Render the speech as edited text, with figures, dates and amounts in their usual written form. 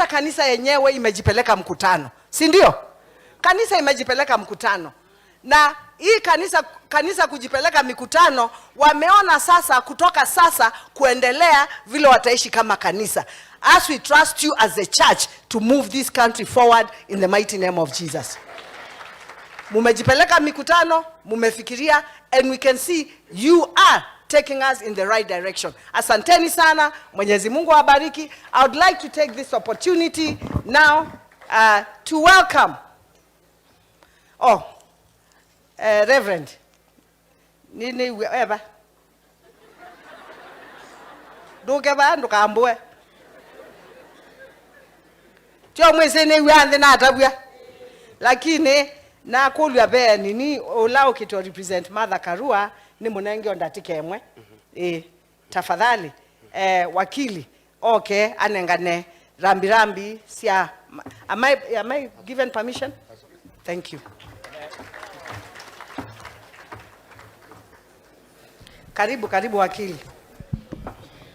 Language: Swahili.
Kanisa yenyewe imejipeleka mkutano, si ndio? Kanisa imejipeleka mkutano. Na hii kanisa kujipeleka mikutano, wameona sasa kutoka sasa kuendelea vile wataishi kama kanisa. As we trust you as a church to move this country forward in the mighty name of Jesus. Mumejipeleka mikutano, mumefikiria, and we can see you are taking us in the right direction. Asanteni sana, Mwenyezi Mungu awabariki. I would like to take this opportunity now to welcome Reverend nini weba dogeba ndukambwe tio mwese ne wiande na atabua lakini na kulwa be nini olao kito represent Mother Karua ni munenge ondatikemwe tafadhali wakili anengane rambi sia. Am I given permission? Thank you. Karibu wakili.